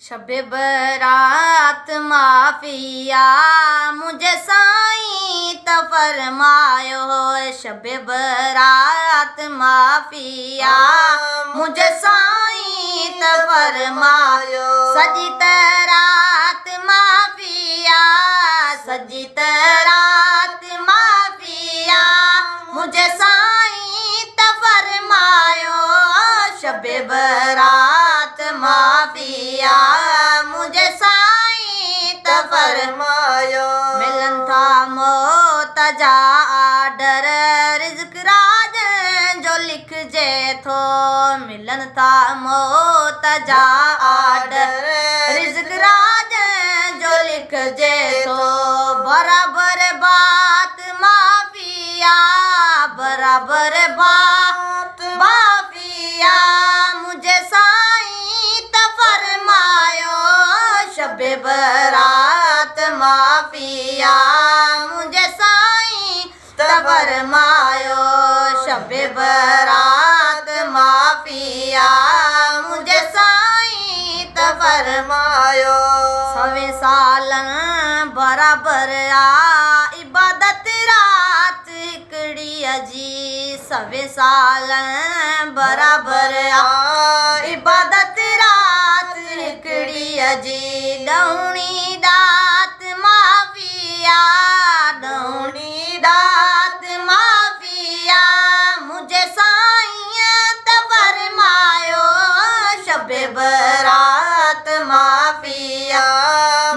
शबे बरात माफिया मुझे साईं त फरमायो। शबे बरात माफिया मुझे साईं त फरमायो। सजी रात माफिया सजी रात माफिया मुझे साईं त फरमायो। शबे बरात माफिया मुझे साईं त फरमायो। मिलन था मौत जा आर्डर रिज़्क़ राजन जो लिखजे थो। मिलन था मौत जा आर्डर रिज़्क़ राजन जो लिखजे थो। बराबर बात माफिया बराबर बात माफिया मुझे साईं त फरमायो। शबे बरात माफिया मुझे साईं त फरमायो। शबे बरात माफिया मुझे साईं त फरमायो। सवे सालन बराबर आ इबादत रात हिकड़ी अजी। सवे सालन बराबर आ इबादत रात हिकड़ी अजी। ॾौणी दात माफिया ॾौणी दात माफिया मुझे साईं त फरमायो। शबे बरात माफिया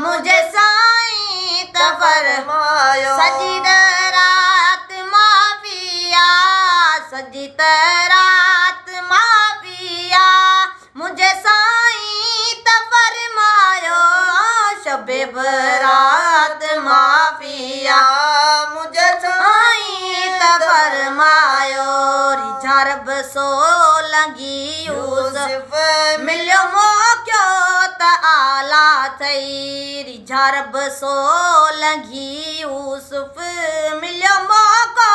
मुझे साईं त फरमायो। सजी रात माफिया सजी रात माफिया मुझे साईं त फरमायो। शबे बरात माफिया मुझे साईं त फरमायो। रिझा रब सोलंगी यूसुफ मिलियो मौक़ियो त आला थई। रिझा रब सोलंगी यूसुफ मिलियो मौक़ो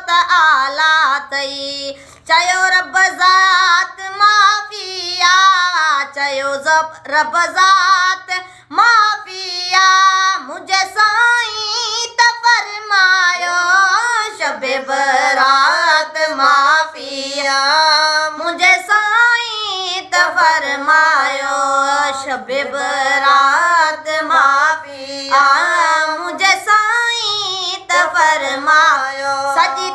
त आला थई। चयो रब ज़ात माफिया चयो रब ज़ात माफिया मुझे साईं त फरमायो। शबे बरात माफिया मुझे साईं त फरमायो। शबे बरात माफिया मुझे साईं त फरमायो। सजी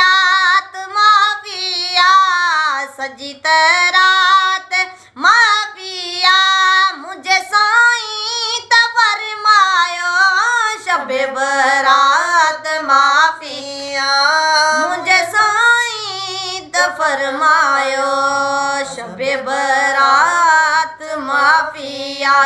रात माफिया सजी रात माफिया मुझे साईं त फरमायो। शबे बरात माफिया मुझे साईं त फरमायो। शबे बरात माफिया